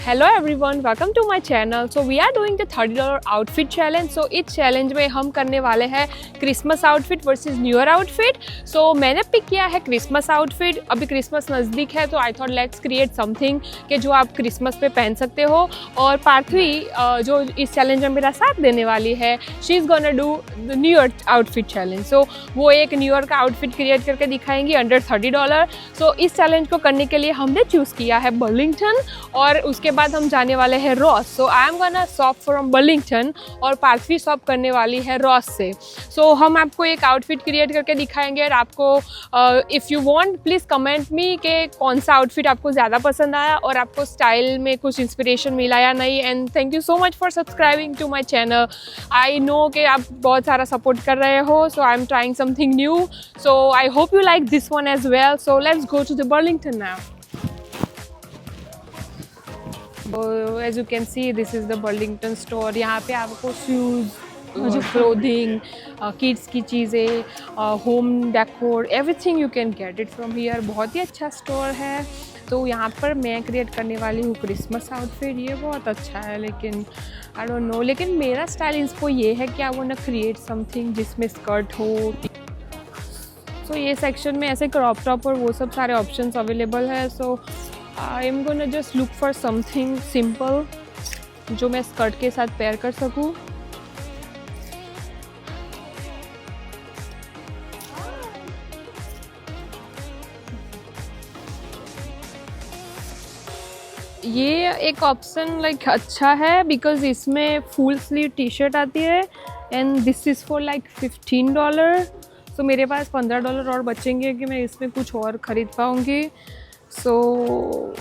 Hello everyone, welcome to my channel. So we are doing the $30 outfit challenge. So इस challenge में हम करने वाले हैं Christmas outfit versus new year outfit. So मैंने pick किया है क्रिसमस आउटफिट। अभी क्रिसमस नज़दीक है तो I thought let's create something कि जो आप क्रिसमस पे पहन सकते हो। और पार्थवी जो इस चैलेंज में मेरा साथ देने वाली है, she is gonna do the new year outfit challenge. So वो एक न्यू ईयर का आउटफिट क्रिएट करके दिखाएंगी अंडर $30। सो इस चैलेंज को करने के लिए हमने चूज़ किया है बर्लिंगटन और उसके बाद हम जाने वाले हैं Ross. So I am gonna shop from Burlington और पार्थवी शॉप करने वाली है रॉस से। सो हम आपको एक आउटफिट क्रिएट करके दिखाएंगे और आपको if you want please comment me कि कौन सा आउटफिट आपको ज़्यादा पसंद आया और आपको स्टाइल में कुछ इंस्पिरेशन मिला या नहीं। And thank you so much for subscribing to my channel. I know कि आप बहुत सारा सपोर्ट कर रहे हो। So I am trying something new. So I hope you like this one as well. So let's go to the Burlington now. As you can see, this is the Burlington store. यहाँ पे आपको shoes, जो clothing, kids की चीज़ें, home decor, everything you can get it from here. बहुत ही अच्छा store है। तो यहाँ पर मैं क्रिएट करने वाली हूँ क्रिसमस आउटफिट। ये बहुत अच्छा है लेकिन आई डोंट नो, लेकिन मेरा स्टाइल इसको ये है कि I want to create something जिसमें स्कर्ट हो। सो ये सेक्शन में ऐसे क्रॉप टॉप और वो सब सारे ऑप्शंस अवेलेबल है। So I am gonna just look for something simple जो मैं स्कर्ट के साथ पेयर कर सकूँ। ये एक ऑप्शन लाइक अच्छा है बिकॉज इसमें फुल स्लीव टी शर्ट आती है and this is for like $15। सो मेरे पास $15 और बचेंगे कि मैं इसमें कुछ और ख़रीद पाऊँगी। So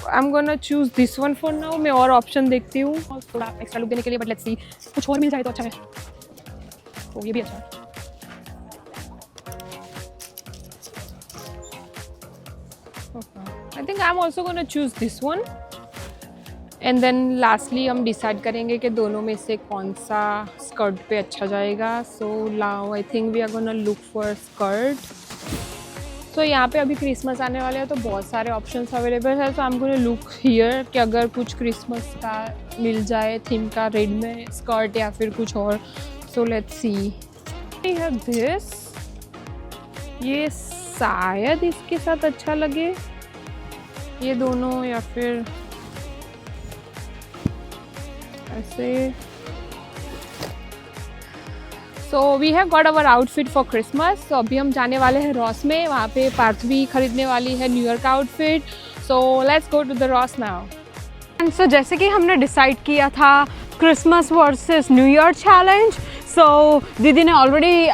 I am gonna choose this one for now. मैं और ऑप्शन देखती हूँ थोड़ा एक्स्ट्रा लुक देने के लिए, बट लेट्स सी कुछ और मिल जाए तो अच्छा है। तो ये भी अच्छा है। I think I am also gonna choose this one and then lastly हम डिसाइड करेंगे कि दोनों में से कौन सा स्कर्ट पे अच्छा जाएगा। So now I think we are gonna look for skirt. तो यहाँ पे अभी क्रिसमस आने वाले हैं तो बहुत सारे ऑप्शंस अवेलेबल है। तो आई एम गोना लुक हियर कि अगर कुछ क्रिसमस का मिल जाए थीम का रेड में स्कर्ट या फिर कुछ और। So let's see have this. ये शायद इसके साथ अच्छा लगे, ये दोनों, या फिर ऐसे। So we have got our outfit for Christmas. So अभी हम जाने वाले हैं रॉस में। वहाँ पे पार्थवी खरीदने वाली है न्यू ईयर का outfit. So let's go to the Ross now. And so जैसे कि हमने डिसाइड किया था Christmas versus new year challenge, so दीदी ने ऑलरेडी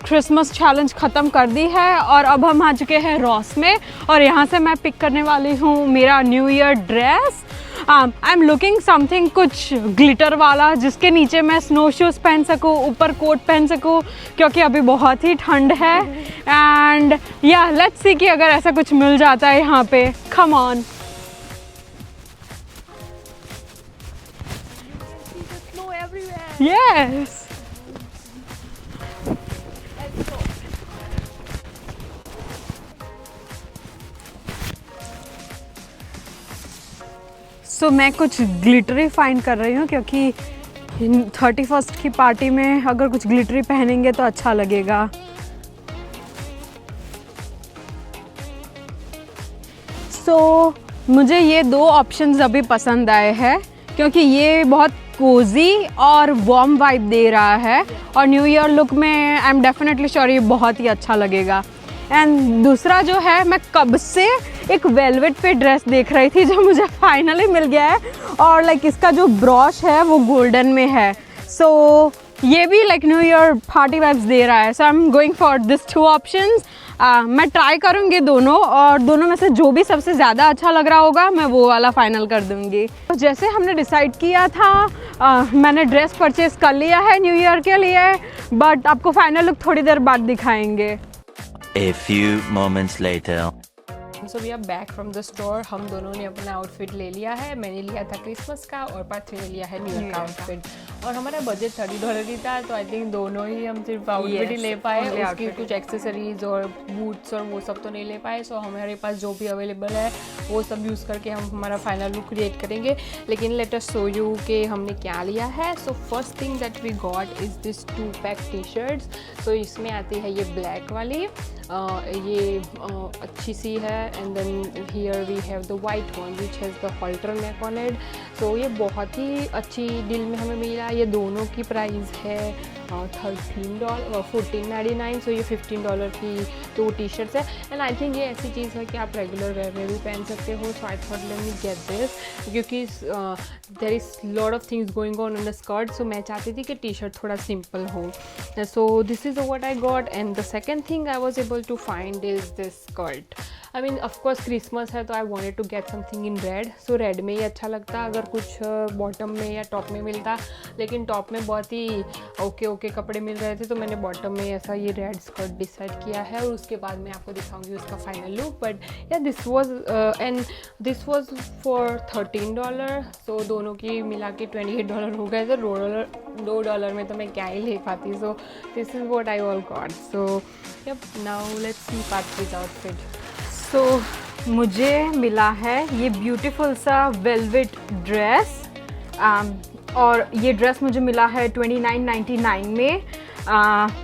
क्रिसमस चैलेंज ख़त्म कर दी है और अब हम आ चुके हैं रॉस में और यहाँ से मैं पिक करने वाली हूँ मेरा new year dress. I am looking something कुछ ग्लिटर वाला जिसके नीचे मैं स्नो शूज़ पहन सकूँ, ऊपर कोट पहन सकूँ क्योंकि अभी बहुत ही ठंड है। एंड या लेट्स सी कि अगर ऐसा कुछ मिल जाता है यहाँ पे। Come on. यस। सो मैं कुछ ग्लिटरी फाइंड कर रही हूँ क्योंकि 31st की पार्टी में अगर कुछ ग्लिटरी पहनेंगे तो अच्छा लगेगा। सो मुझे ये दो ऑप्शंस अभी पसंद आए हैं क्योंकि ये बहुत कोजी और वार्म वाइब दे रहा है और न्यू ईयर लुक में आई एम डेफिनेटली श्योर ये बहुत ही अच्छा लगेगा। एंड दूसरा जो है, मैं कब से एक वेलवेट पे ड्रेस देख रही थी जो मुझे फाइनली मिल गया है और लाइक इसका जो ब्रॉश है वो गोल्डन में है। सो ये भी like new year party vibes दे रहा है। So I am going for this two options. मैं ट्राई करूँगी दोनों और दोनों में से जो भी सबसे ज़्यादा अच्छा लग रहा होगा मैं वो वाला फाइनल कर दूँगी। तो जैसे हमने डिसाइड किया था मैंने ड्रेस परचेज़ कर लिया है न्यू ईयर के लिए, बट आपको फाइनल लुक थोड़ी देर बाद दिखाएंगे। A few moments later. So we are back from the store. हम दोनों ने अपना आउटफिट ले लिया है। मैंने लिया था क्रिसमस का और पार्थवी ने लिया है न्यू ईयर का आउटफिट और हमारा बजट $30 ही था। तो आई थिंक दोनों ही हम सिर्फ आउटफिट ही ले पाए, उसकी कुछ एक्सेसरीज और बूट्स और वो सब तो नहीं ले पाए। सो हमारे पास जो भी अवेलेबल है वो सब यूज़ करके हम हमारा फाइनल लुक क्रिएट करेंगे। लेकिन लेट अस शो यू कि हमने क्या लिया है। So first thing that we got is this 2 pack T shirts. तो इसमें आती है ये ब्लैक वाली, ये अच्छी सी है, and then here we have the white one which has the halter neck on it. तो ये बहुत ही अच्छी डील में हमें मिला। ये दोनों की प्राइस है $14.99। सो ये $15 की 2 टी शर्ट्स है, एंड आई थिंक ये ऐसी चीज़ है कि आप रेगुलर वेयर में भी पहन सकते हो। So I thought let me get this, क्योंकि there is lot of things going on in the skirt. So मैं चाहती थी कि टी शर्ट थोड़ा सिंपल हो। So this is what I got, and the second thing I was able to find is this skirt. I mean of course Christmas है तो I wanted to get something in red. So red में ही अच्छा लगता अगर कुछ bottom में या टॉप में मिलता, लेकिन टॉप में बहुत ही ओके कपड़े मिल रहे थे, तो मैंने बॉटम में ऐसा ये रेड स्कर्ट डिसाइड किया है, और उसके बाद मैं आपको दिखाऊंगी उसका फाइनल लुक। बट या दिस वॉज फॉर $13। सो दोनों की मिला के $28 हो गए। तो $2 में तो मैं क्या ही ले पाती। So this is what I all got. So yup, now let's see parties outfit. So मुझे मिला है ये ब्यूटीफुल सा वेलवेट ड्रेस, और ये ड्रेस मुझे मिला है $29.99 में।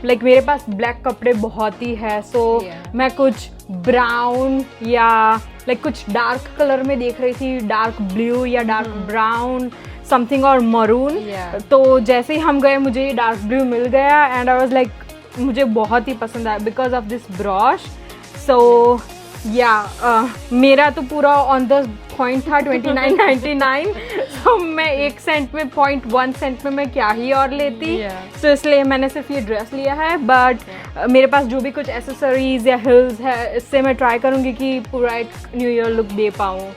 लाइक मेरे पास ब्लैक कपड़े बहुत ही है, सो मैं कुछ ब्राउन या लाइक कुछ डार्क कलर में देख रही थी, डार्क ब्लू या डार्क ब्राउन समथिंग और मरून। तो जैसे ही हम गए मुझे ये डार्क ब्लू मिल गया, एंड आई वाज लाइक मुझे बहुत ही पसंद आया बिकॉज ऑफ दिस ब्रॉश। सो मेरा तो पूरा ऑन द पॉइंट था $29.99। तो मैं 1 सेंट में 0.1 सेंट में मैं क्या ही और लेती। तो इसलिए मैंने सिर्फ ये ड्रेस लिया है। बट मेरे पास जो भी कुछ एसेसरीज या हिल्स है, इससे मैं ट्राई करूँगी कि पूरा एक न्यू ईयर लुक दे पाऊँ।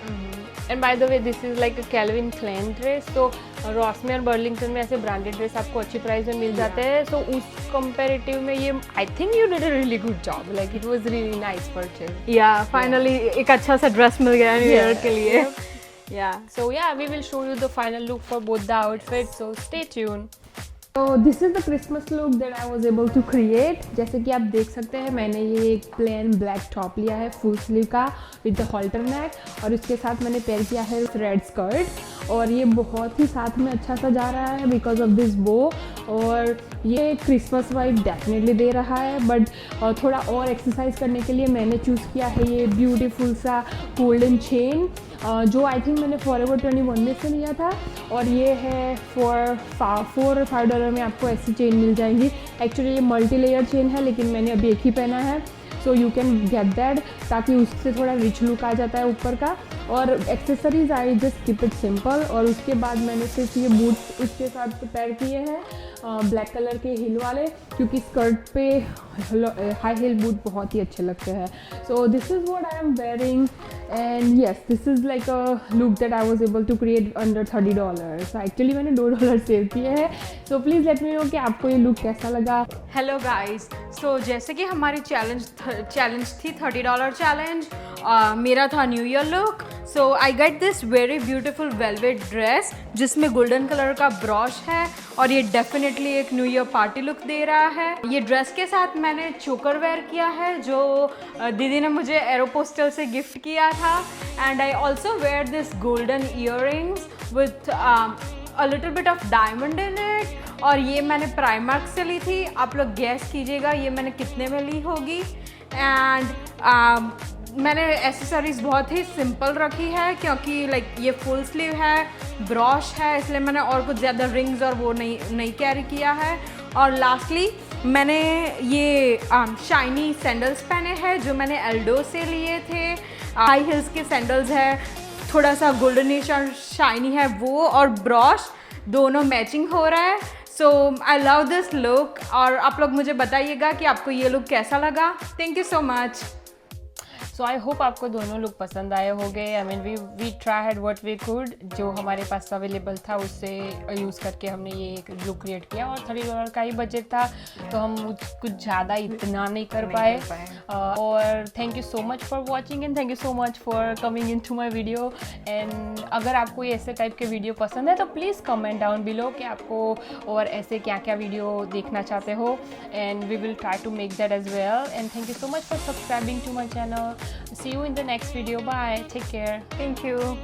And by the way this is like a Calvin Klein dress. तो रॉस में और बर्लिंगटन में ऐसे ब्रांडेड ड्रेस आपको अच्छी प्राइस में मिल जाते हैं। सो उस कंपेरेटिव में ये I think you did a really good job, like it was really nice purchase. या फाइनली एक अच्छा सा ड्रेस मिल गया न्यू ईयर के लिए। So yeah, we will show you the final look for both the outfits, so stay tuned. So this is the Christmas look that I was able to create. जैसे कि आप देख सकते हैं मैंने ये एक प्लेन ब्लैक टॉप लिया है फुल स्लीव का विद द हॉल्टर नेक, और इसके साथ मैंने पेयर किया है रेड स्कर्ट, और ये बहुत ही साथ में अच्छा सा जा रहा है बिकॉज ऑफ दिस बो। और ये क्रिसमस वाइब डेफिनेटली दे रहा है, बट थोड़ा और एक्सरसाइज करने के लिए मैंने चूज़ किया है ये ब्यूटीफुल सा गोल्डन चेन, जो आई थिंक मैंने Forever 21 में से लिया था, और ये है $4 में आपको ऐसी चेन मिल जाएंगी। एक्चुअली ये मल्टी लेयर चेन है, लेकिन मैंने अभी एक ही पहना है, so you can get that, ताकि उससे थोड़ा रिच लुक आ जाता है ऊपर का। और accessories I just keep it simple. और उसके बाद मैंने सिर्फ ये बूट्स उसके साथ पैर किए हैं, ब्लैक कलर के हिल वाले, क्योंकि स्कर्ट पे हाई हिल बूट बहुत ही अच्छे लगते हैं। So this is what I am wearing, and yes this is like a look that I was able to create under $30। Actually मैंने $2 सेव किए हैं। So please let me know कि आपको ये लुक कैसा लगा। हेलो गाइस, सो जैसे कि हमारी चैलेंज थी $30 चैलेंज, मेरा था new year look. So I get this very beautiful velvet dress जिसमें गोल्डन कलर का ब्रॉश है, और ये डेफिनेटली एक न्यू ईयर पार्टी लुक दे रहा है। ये ड्रेस के साथ मैंने चोकर वेयर किया है जो दीदी ने मुझे एरोपोस्टल से गिफ्ट किया था, and I also wear this golden earrings with a little bit of diamond in it, और ये मैंने प्राइमार्क से ली थी। आप लोग गैस कीजिएगा ये मैंने कितने में ली होगी। एंड मैंने एसेसरीज़ बहुत ही सिंपल रखी है, क्योंकि लाइक ये फुल स्लीव है, ब्रॉश है, इसलिए मैंने और कुछ ज़्यादा रिंग्स और वो नहीं कैरी किया है। और लास्टली मैंने ये शाइनी सैंडल्स पहने हैं जो मैंने एल्डो से लिए थे। हाई हिल्स के सैंडल्स है, थोड़ा सा गोल्डनिश और शाइनी है वो, और ब्रॉश दोनों मैचिंग हो रहा है। So I love this look, और आप लोग मुझे बताइएगा कि आपको ये लुक कैसा लगा। Thank you so much. So I hope आपको दोनों लुक पसंद आए होंगे। I mean we tried what we could, जो हमारे पास अवेलेबल था उससे यूज़ करके हमने ये एक लुक क्रिएट किया, और $30 का ही बजट था, तो हम कुछ ज़्यादा इतना नहीं कर पाए। और thank you so much for watching, and thank you so much for coming in to my video. And अगर आपको ये ऐसे टाइप के वीडियो पसंद है तो प्लीज़ कमेंट डाउन बिलो कि आपको और ऐसे क्या क्या वीडियो देखना चाहते हो, and we will try to make that as well. And thank you so much for subscribing to my channel. See you in the next video. Bye. Take care. Thank you.